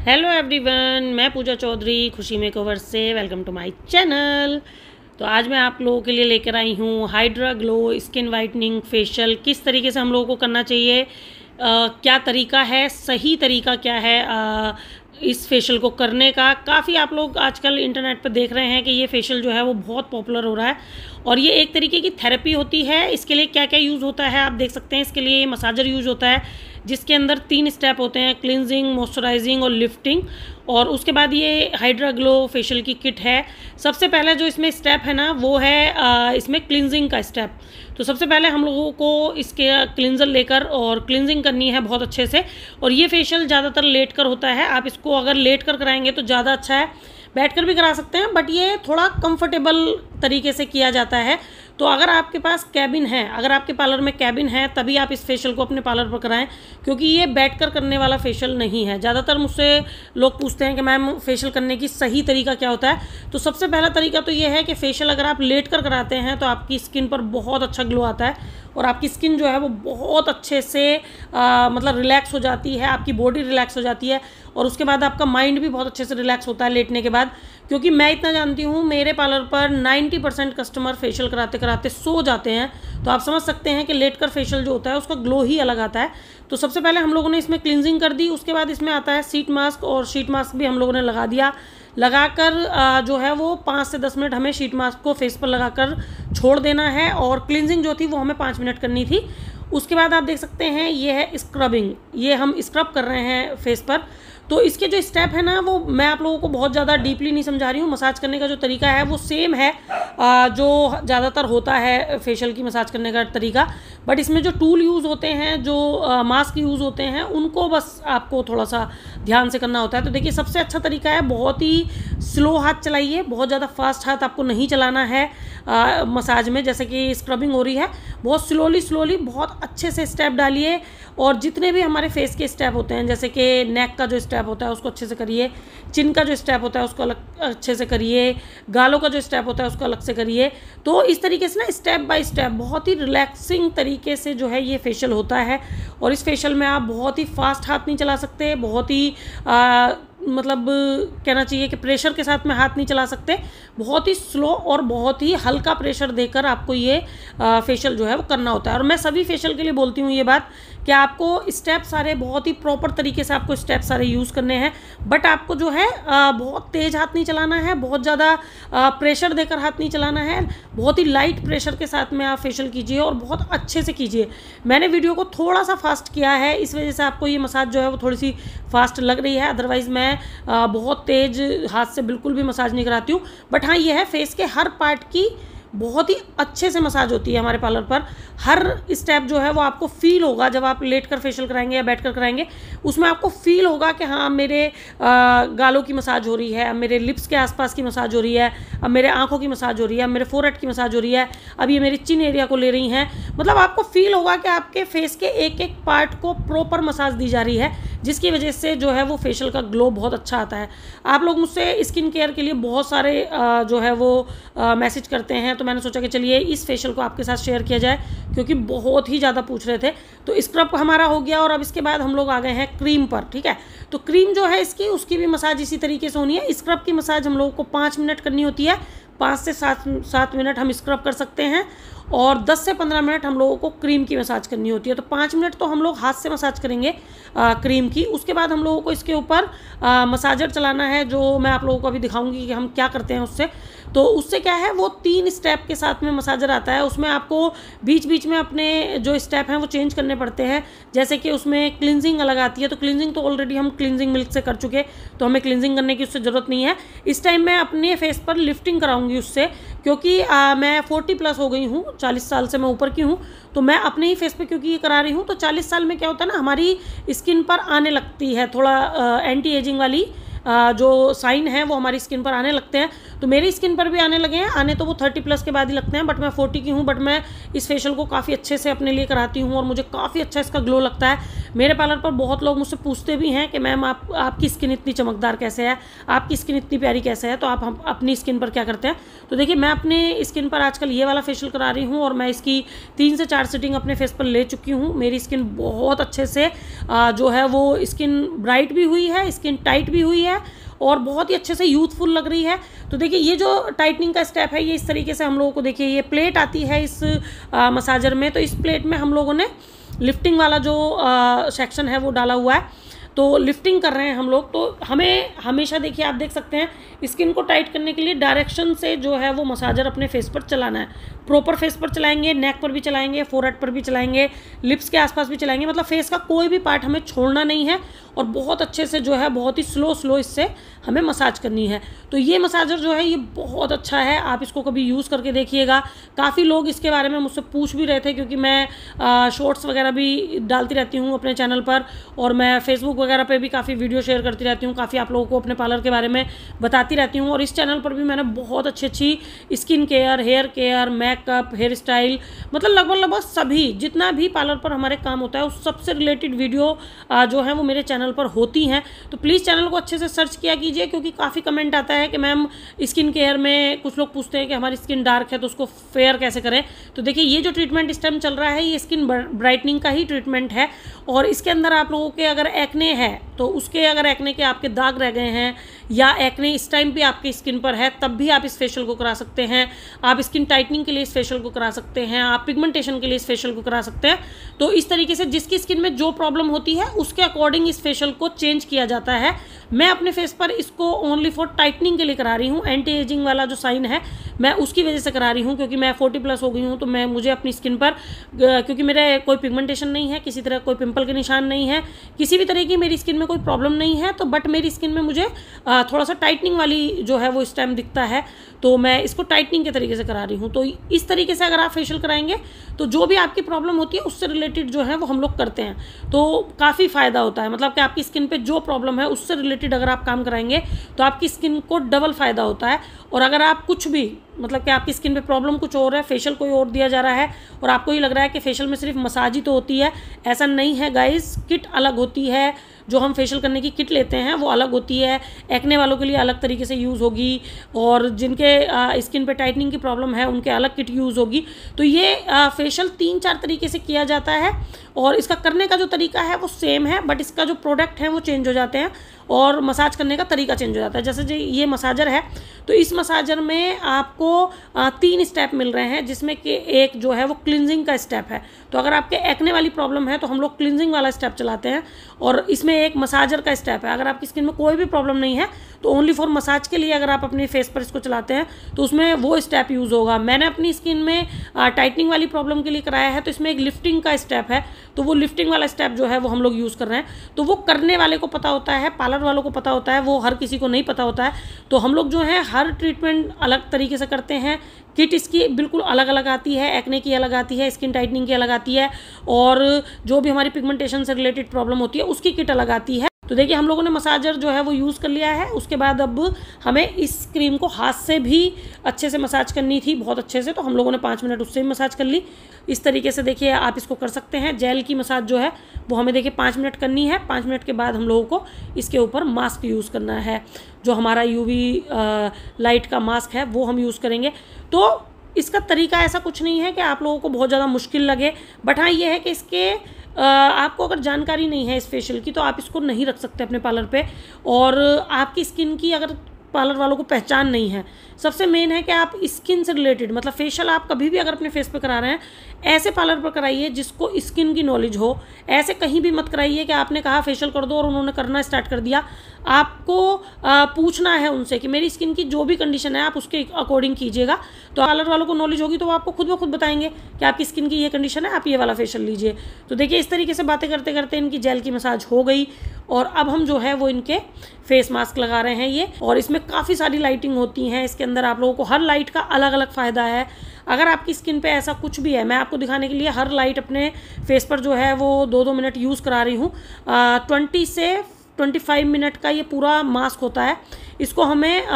Hello everyone, मैं पूजा चौधरी खुशी makeover से वेलकम टू माय चैनल। तो आज मैं आप लोगों के लिए लेकर आई हूँ hydra glow skin whitening facial. किस तरीके से हम लोगों को करना चाहिए, क्या तरीका है, सही तरीका क्या है इस फेशियल को करने का। काफ़ी आप लोग आजकल इंटरनेट पर देख रहे हैं कि ये फेशियल जो है वो बहुत पॉपुलर हो रहा है और ये एक तरीके की थेरेपी होती है। इसके लिए क्या क्या यूज़ होता है आप देख सकते हैं। इसके लिए ये मसाजर यूज़ होता है जिसके अंदर 3 स्टेप होते हैं, क्लिनजिंग, मॉइस्चराइजिंग और लिफ्टिंग। और उसके बाद ये हाइड्रा ग्लो फेशियल की किट है। सबसे पहले जो इसमें स्टेप है ना वो है इसमें क्लिनजिंग का स्टेप। तो सबसे पहले हम लोगों को इसके क्लिनजर लेकर और क्लिनजिंग करनी है बहुत अच्छे से। और ये फेशियल ज़्यादातर लेट कर होता है। आप इसको अगर लेट कर कराएंगे तो ज़्यादा अच्छा है, बैठकर भी करा सकते हैं, बट ये थोड़ा कंफर्टेबल तरीके से किया जाता है। तो अगर आपके पास कैबिन है, अगर आपके पार्लर में कैबिन है, तभी आप इस फेशियल को अपने पार्लर पर कराएं, क्योंकि ये बैठकर करने वाला फेशियल नहीं है। ज़्यादातर मुझसे लोग पूछते हैं कि मैम फेशियल करने की सही तरीका क्या होता है। तो सबसे पहला तरीका तो ये है कि फेशियल अगर आप लेट कर कराते हैं तो आपकी स्किन पर बहुत अच्छा ग्लो आता है और आपकी स्किन जो है वो बहुत अच्छे से मतलब रिलैक्स हो जाती है, आपकी बॉडी रिलैक्स हो जाती है और उसके बाद आपका माइंड भी बहुत अच्छे से रिलैक्स होता है लेटने के बाद। क्योंकि मैं इतना जानती हूँ, मेरे पार्लर पर 90% कस्टमर फेशियल कराते कराते सो जाते हैं। तो आप समझ सकते हैं कि लेट कर फेशियल जो होता है उसका ग्लो ही अलग आता है। तो सबसे पहले हम लोगों ने इसमें क्लिनजिंग कर दी, उसके बाद इसमें आता है शीट मास्क, और शीट मास्क भी हम लोगों ने लगा दिया। लगाकर जो है वो 5 से 10 मिनट हमें शीट मास्क को फेस पर लगाकर छोड़ देना है और क्लिनजिंग जो थी वो हमें 5 मिनट करनी थी। उसके बाद आप देख सकते हैं ये है स्क्रबिंग, ये हम स्क्रब कर रहे हैं फेस पर। तो इसके जो स्टेप है ना वो मैं आप लोगों को बहुत ज़्यादा डीपली नहीं समझा रही हूँ। मसाज करने का जो तरीका है वो सेम है जो ज़्यादातर होता है फेशियल की मसाज करने का तरीका, बट इसमें जो टूल यूज़ होते हैं, जो मास्क यूज़ होते हैं, उनको बस आपको थोड़ा सा ध्यान से करना होता है। तो देखिए सबसे अच्छा तरीका है, बहुत ही स्लो हाथ चलाइए, बहुत ज़्यादा फास्ट हाथ आपको नहीं चलाना है मसाज में। जैसे कि स्क्रबिंग हो रही है, बहुत स्लोली बहुत अच्छे से स्टेप डालिए। और जितने भी हमारे फेस के स्टेप होते हैं, जैसे कि नेक का जो स्टेप होता है उसको अच्छे से करिए, चिन का जो स्टेप होता है उसको अलग अच्छे से करिए, गालों का जो स्टेप होता है उसको अलग से करिए। तो इस तरीके से ना स्टेप बाय स्टेप बहुत ही रिलैक्सिंग तरीके से जो है ये फेशियल होता है। और इस फेशियल में आप बहुत ही फास्ट हाथ नहीं चला सकते, बहुत ही मतलब कहना चाहिए कि प्रेशर के साथ में हाथ नहीं चला सकते। बहुत ही स्लो और बहुत ही हल्का प्रेशर देकर आपको ये फेशियल जो है वो करना होता है। और मैं सभी फेशियल के लिए बोलती हूँ ये बात कि आपको स्टेप सारे बहुत ही प्रॉपर तरीके से आपको स्टेप सारे यूज़ करने हैं, बट आपको जो है बहुत तेज़ हाथ नहीं चलाना है, बहुत ज़्यादा प्रेशर देकर हाथ नहीं चलाना है। बहुत ही लाइट प्रेशर के साथ में आप फेशियल कीजिए और बहुत अच्छे से कीजिए। मैंने वीडियो को थोड़ा सा फास्ट किया है, इस वजह से आपको ये मसाज जो है वो थोड़ी सी फास्ट लग रही है। अदरवाइज़ मैं बहुत तेज़ हाथ से बिल्कुल भी मसाज नहीं कराती हूँ। बट हाँ, ये है फेस के हर पार्ट की बहुत ही अच्छे से मसाज होती है हमारे पार्लर पर। हर स्टेप जो है वो आपको फील होगा जब आप लेट कर फेशियल कराएंगे या बैठ कर कराएंगे, उसमें आपको फील होगा कि हाँ मेरे गालों की मसाज हो रही है, अब मेरे लिप्स के आसपास की मसाज हो रही है, अब मेरे आंखों की मसाज हो रही है, अब मेरे फोरहेड की मसाज हो रही है, अब ये मेरी चिन एरिया को ले रही हैं। मतलब आपको फील होगा कि आपके फेस के एक एक पार्ट को प्रॉपर मसाज दी जा रही है, जिसकी वजह से जो है वो फेशियल का ग्लो बहुत अच्छा आता है। आप लोग मुझसे स्किन केयर के लिए बहुत सारे जो है वो मैसेज करते हैं, तो मैंने सोचा कि चलिए इस फेशियल को आपके साथ शेयर किया जाए, क्योंकि बहुत ही ज़्यादा पूछ रहे थे। तो स्क्रब हमारा हो गया और अब इसके बाद हम लोग आ गए हैं क्रीम पर। ठीक है, तो क्रीम जो है इसकी, उसकी भी मसाज इसी तरीके से होनी है। स्क्रब की मसाज हम लोगों को 5 मिनट करनी होती है, 5 से 7 मिनट हम स्क्रब कर सकते हैं और 10 से 15 मिनट हम लोगों को क्रीम की मसाज करनी होती है। तो 5 मिनट तो हम लोग हाथ से मसाज करेंगे क्रीम की। उसके बाद हम लोगों को इसके ऊपर मसाजर चलाना है, जो मैं आप लोगों को अभी दिखाऊंगी कि हम क्या करते हैं उससे। तो उससे क्या है, वो 3 स्टेप के साथ में मसाजर आता है, उसमें आपको बीच बीच में अपने जो स्टेप हैं वो चेंज करने पड़ते हैं। जैसे कि उसमें क्लिनजिंग अलग आती है, तो क्लिनजिंग तो ऑलरेडी हम क्लिनजिंग मिल्क से कर चुके, तो हमें क्लिनजिंग करने की उससे ज़रूरत नहीं है। इस टाइम मैं अपने फेस पर लिफ्टिंग कराऊंगी उससे, क्योंकि मैं 40+ हो गई हूँ, 40 साल से मैं ऊपर की हूँ। तो मैं अपने ही फेस पे क्योंकि ये करा रही हूँ, तो 40 साल में क्या होता है ना, हमारी स्किन पर आने लगती है थोड़ा एंटी एजिंग वाली जो साइन है वो हमारी स्किन पर आने लगते हैं। तो तो मेरी स्किन पर भी आने लगे हैं। आने तो वो 30+ के बाद ही लगते हैं, बट मैं 40 की हूँ, बट मैं इस फेशियल को काफ़ी अच्छे से अपने लिए कराती हूँ और मुझे काफ़ी अच्छा इसका ग्लो लगता है। मेरे पार्लर पर बहुत लोग मुझसे पूछते भी हैं कि मैम आपकी स्किन इतनी चमकदार कैसे है, आपकी स्किन इतनी प्यारी कैसे है, तो आप हम अपनी स्किन पर क्या करते हैं। तो देखिए मैं अपने स्किन पर आजकल ये वाला फेशियल करा रही हूँ और मैं इसकी 3 से 4 सिटिंग अपने फेस पर ले चुकी हूँ। मेरी स्किन बहुत अच्छे से जो है वो स्किन ब्राइट भी हुई है, स्किन टाइट भी हुई है और बहुत ही अच्छे से यूथफुल लग रही है। तो देखिए ये जो टाइटनिंग का स्टेप है ये इस तरीके से हम लोगों को, देखिए ये प्लेट आती है इस मसाजर में, तो इस प्लेट में हम लोगों ने लिफ्टिंग वाला जो सेक्शन है वो डाला हुआ है, तो लिफ्टिंग कर रहे हैं हम लोग। तो हमें हमेशा देखिए आप देख सकते हैं स्किन को टाइट करने के लिए डायरेक्शन से जो है वो मसाजर अपने फेस पर चलाना है। प्रॉपर फेस पर चलाएंगे, नेक पर भी चलाएंगे, फोरहेड पर भी चलाएंगे, लिप्स के आसपास भी चलाएंगे, मतलब फेस का कोई भी पार्ट हमें छोड़ना नहीं है और बहुत अच्छे से जो है बहुत ही स्लो इससे हमें मसाज करनी है। तो ये मसाजर जो है ये बहुत अच्छा है, आप इसको कभी यूज़ करके देखिएगा। काफ़ी लोग इसके बारे में मुझसे पूछ भी रहे थे क्योंकि मैं शॉर्ट्स वगैरह भी डालती रहती हूँ अपने चैनल पर और मैं फेसबुक वगैरह पे भी काफ़ी वीडियो शेयर करती रहती हूँ, काफ़ी आप लोगों को अपने पार्लर के बारे में बताती रहती हूँ। और इस चैनल पर भी मैंने बहुत अच्छी skin care, hair care, makeup, hair style, मतलब लगभग सभी जितना भी पार्लर पर हमारे काम होता है उस सबसे रिलेटेड वीडियो जो है वो मेरे चैनल पर होती हैं। तो प्लीज़ चैनल को अच्छे से सर्च किया कीजिए क्योंकि काफ़ी कमेंट आता है कि मैम स्किन केयर में कुछ लोग पूछते हैं कि हमारी स्किन डार्क है तो उसको फेयर कैसे करें। तो देखिए ये जो ट्रीटमेंट इस टाइम चल रहा है ये स्किन ब्राइटनिंग का ही ट्रीटमेंट है और इसके अंदर आप लोगों के अगर एक्ने है तो उसके, अगर एक्ने के आपके दाग रह गए हैं या एक्ने इस टाइम पे आपकी स्किन पर है तब भी आप इस फेशियल को करा सकते हैं। आप स्किन टाइटनिंग के लिए इस फेशियल को करा सकते हैं, आप पिगमेंटेशन के लिए इस फेशियल को करा सकते हैं। तो इस तरीके से जिसकी स्किन में जो प्रॉब्लम होती है उसके अकॉर्डिंग इस फेशियल को चेंज किया जाता है। मैं अपने फेस पर इसको ओनली फॉर टाइटनिंग के लिए करा रही हूँ, एंटी एजिंग वाला जो साइन है मैं उसकी वजह से करा रही हूँ क्योंकि मैं 40+ हो गई हूँ। तो मुझे अपनी स्किन पर, क्योंकि मेरे कोई पिगमेंटेशन नहीं है, किसी तरह कोई पिंपल के निशान नहीं है, किसी भी तरह की मेरी स्किन में कोई प्रॉब्लम नहीं है, तो बट मेरी स्किन में मुझे थोड़ा सा टाइटनिंग वाली जो है वो इस टाइम दिखता है, तो मैं इसको टाइटनिंग के तरीके से करा रही हूँ। तो इस तरीके से अगर आप फेशियल कराएंगे तो जो भी आपकी प्रॉब्लम होती है उससे रिलेटेड जो है वो हम लोग करते हैं, तो काफ़ी फ़ायदा होता है। मतलब कि आपकी स्किन पे जो प्रॉब्लम है उससे रिलेटेड अगर आप काम कराएंगे तो आपकी स्किन को डबल फ़ायदा होता है। और अगर आप कुछ भी, मतलब कि आपकी स्किन पे प्रॉब्लम कुछ और है, फेशियल कोई और दिया जा रहा है और आपको ये लग रहा है कि फेशियल में सिर्फ मसाज ही तो होती है, ऐसा नहीं है गाइस। किट अलग होती है, जो हम फेशियल करने की किट लेते हैं वो अलग होती है। एक्ने वालों के लिए अलग तरीके से यूज़ होगी और जिनके स्किन पे टाइटनिंग की प्रॉब्लम है उनके अलग किट यूज़ होगी। तो ये फेशियल 3-4 तरीके से किया जाता है और इसका करने का जो तरीका है वो सेम है, बट इसका जो प्रोडक्ट है वो चेंज हो जाते हैं और मसाज करने का तरीका चेंज हो जाता है। जैसे ये मसाजर है तो इस मसाजर में आपको 3 स्टेप मिल रहे हैं, जिसमें कि एक जो है वो क्लिनजिंग का स्टेप है। तो अगर आपके एक्ने वाली प्रॉब्लम है तो हम लोग क्लिनजिंग वाला स्टेप चलाते हैं और इसमें एक मसाजर का स्टेप है। अगर आपकी स्किन में कोई भी प्रॉब्लम नहीं है तो ओनली फॉर मसाज के लिए अगर आप अपने फेस पर इसको चलाते हैं तो उसमें वो स्टेप यूज़ होगा। मैंने अपनी स्किन में टाइटनिंग वाली प्रॉब्लम के लिए कराया है तो इसमें एक लिफ्टिंग का स्टेप है, तो वो लिफ्टिंग वाला स्टेप जो है वो हम लोग यूज़ कर रहे हैं। तो वो करने वाले को पता होता है, पार्लर वालों को पता होता है, वो हर किसी को नहीं पता होता है। तो हम लोग जो है हर ट्रीटमेंट अलग तरीके से करते हैं। किट इसकी बिल्कुल अलग अलग आती है, एक्ने की अलग आती है, स्किन टाइटनिंग की अलग आती है और जो भी हमारी पिगमेंटेशन से रिलेटेड प्रॉब्लम होती है उसकी किट अलग आती है। तो देखिए हम लोगों ने मसाजर जो है वो यूज़ कर लिया है। उसके बाद अब हमें इस क्रीम को हाथ से भी अच्छे से मसाज करनी थी, बहुत अच्छे से, तो हम लोगों ने 5 मिनट उससे भी मसाज कर ली। इस तरीके से देखिए आप इसको कर सकते हैं। जेल की मसाज जो है वो हमें देखिए 5 मिनट करनी है। 5 मिनट के बाद हम लोगों को इसके ऊपर मास्क यूज़ करना है, जो हमारा UV लाइट का मास्क है वो हम यूज़ करेंगे। तो इसका तरीका ऐसा कुछ नहीं है कि आप लोगों को बहुत ज़्यादा मुश्किल लगे, बट हाँ ये है कि इसके आपको अगर जानकारी नहीं है इस फेशियल की तो आप इसको नहीं रख सकते अपने पार्लर पे। और आपकी स्किन की अगर पार्लर वालों को पहचान नहीं है, सबसे मेन है कि आप स्किन से रिलेटेड, मतलब फेशियल आप कभी भी अगर अपने फेस पे करा रहे हैं ऐसे पार्लर पर कराइए जिसको स्किन की नॉलेज हो। ऐसे कहीं भी मत कराइए कि आपने कहा फेशियल कर दो और उन्होंने करना स्टार्ट कर दिया। आपको पूछना है उनसे कि मेरी स्किन की जो भी कंडीशन है आप उसके अकॉर्डिंग कीजिएगा। तो पार्लर वालों को नॉलेज होगी तो वो आपको खुद ब खुद बताएंगे कि आपकी स्किन की ये कंडीशन है, आप ये वाला फेशियल लीजिए। तो देखिए इस तरीके से बातें करते करते इनकी जेल की मसाज हो गई और अब हम जो है वो इनके फेस मास्क लगा रहे हैं ये। और इसमें काफ़ी सारी लाइटिंग होती हैं इसके अंदर, आप लोगों को हर लाइट का अलग अलग फ़ायदा है। अगर आपकी स्किन पे ऐसा कुछ भी है, मैं आपको दिखाने के लिए हर लाइट अपने फेस पर जो है वो 2-2 मिनट यूज़ करा रही हूँ। 20 से 25 मिनट का ये पूरा मास्क होता है। इसको हमें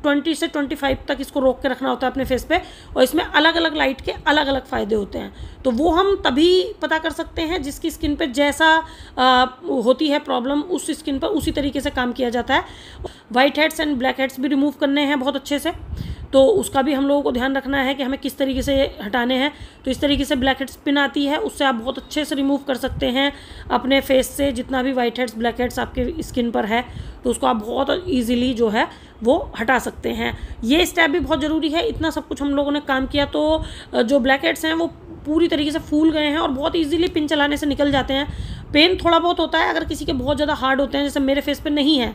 20 से 25 तक इसको रोक के रखना होता है अपने फेस पे, और इसमें अलग अलग लाइट के अलग अलग फ़ायदे होते हैं। तो वो हम तभी पता कर सकते हैं जिसकी स्किन पे जैसा होती है प्रॉब्लम, उस स्किन पर उसी तरीके से काम किया जाता है। White heads and black heads भी रिमूव करने हैं बहुत अच्छे से, तो उसका भी हम लोगों को ध्यान रखना है कि हमें किस तरीके से हटाने हैं। तो इस तरीके से ब्लैक हेड्स पिन आती है, उससे आप बहुत अच्छे से रिमूव कर सकते हैं अपने फेस से जितना भी वाइट हेड्स ब्लैक हेड्स आपके स्किन पर है, तो उसको आप बहुत ईजीली जो है वो हटा सकते हैं। ये स्टेप भी बहुत ज़रूरी है। इतना सब कुछ हम लोगों ने काम किया तो जो ब्लैक हेड्स हैं वो पूरी तरीके से फूल गए हैं और बहुत ईजीली पिन चलाने से निकल जाते हैं। पेन थोड़ा बहुत होता है, अगर किसी के बहुत ज़्यादा हार्ड होते हैं, जैसे मेरे फेस पे नहीं है,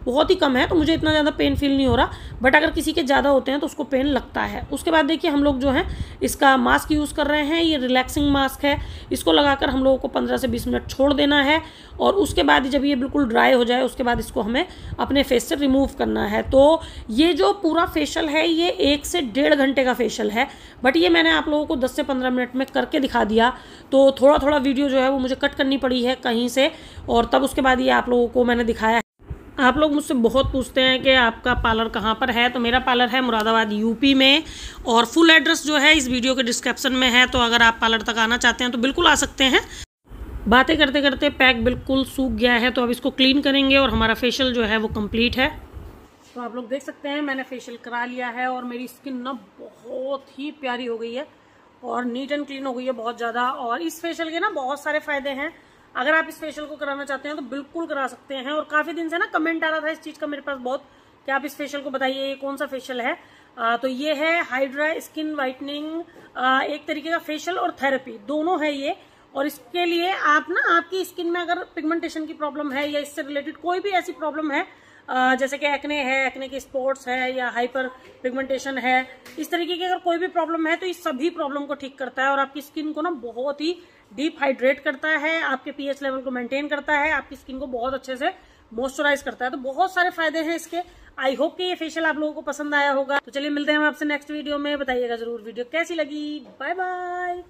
बहुत ही कम है, तो मुझे इतना ज़्यादा पेन फील नहीं हो रहा, बट अगर किसी के ज़्यादा होते हैं तो उसको पेन लगता है। उसके बाद देखिए हम लोग जो है इसका मास्क यूज़ कर रहे हैं। ये रिलैक्सिंग मास्क है, इसको लगाकर हम लोगों को 15 से 20 मिनट छोड़ देना है, और उसके बाद जब ये बिल्कुल ड्राई हो जाए उसके बाद इसको हमें अपने फेस से रिमूव करना है। तो ये जो पूरा फेशियल है ये 1 से 1.5 घंटे का फेशियल है, बट ये मैंने आप लोगों को 10 से 15 मिनट में करके दिखा दिया। तो थोड़ा थोड़ा वीडियो जो है वो मुझे कट करनी पड़ी है कहीं से, और तब उसके बाद ये आप लोगों को मैंने दिखाया है। आप लोग मुझसे बहुत पूछते हैं कि आपका पार्लर कहाँ पर है, तो मेरा पार्लर है मुरादाबाद यूपी में, और फुल एड्रेस जो है इस वीडियो के डिस्क्रिप्शन में है। तो अगर आप पार्लर तक आना चाहते हैं तो बिल्कुल आ सकते हैं। बातें करते करते पैक बिल्कुल सूख गया है, तो अब इसको क्लीन करेंगे और हमारा फेशियल जो है वो कंप्लीट है। तो आप लोग देख सकते हैं मैंने फेशियल करा लिया है और मेरी स्किन ना बहुत ही प्यारी हो गई है और नीट एंड क्लीन हो गई है बहुत ज़्यादा। और इस फेशियल के ना बहुत सारे फ़ायदे हैं। अगर आप इस फेशियल को कराना चाहते हैं तो बिल्कुल करा सकते हैं। और काफ़ी दिन से ना कमेंट आ रहा था इस चीज़ का मेरे पास बहुत, कि आप इस फेशियल को बताइए ये कौन सा फेशियल है। तो ये है हाइड्रा स्किन वाइटनिंग, एक तरीके का फेशियल और थेरेपी दोनों है ये। और इसके लिए आप ना आपकी स्किन में अगर पिगमेंटेशन की प्रॉब्लम है या इससे रिलेटेड कोई भी ऐसी प्रॉब्लम है, जैसे कि एक्ने है, एक्ने के स्पॉट्स है, या हाइपर पिगमेंटेशन है, इस तरीके की अगर कोई भी प्रॉब्लम है तो इस सभी प्रॉब्लम को ठीक करता है और आपकी स्किन को ना बहुत ही डीप हाइड्रेट करता है, आपके पीएच लेवल को मेंटेन करता है, आपकी स्किन को बहुत अच्छे से मॉइस्चराइज करता है। तो बहुत सारे फायदे हैं इसके। आई होप कि ये फेशियल आप लोगों को पसंद आया होगा। तो चलिए मिलते हैं हम आपसे नेक्स्ट वीडियो में। बताइएगा जरूर वीडियो कैसी लगी। Bye bye.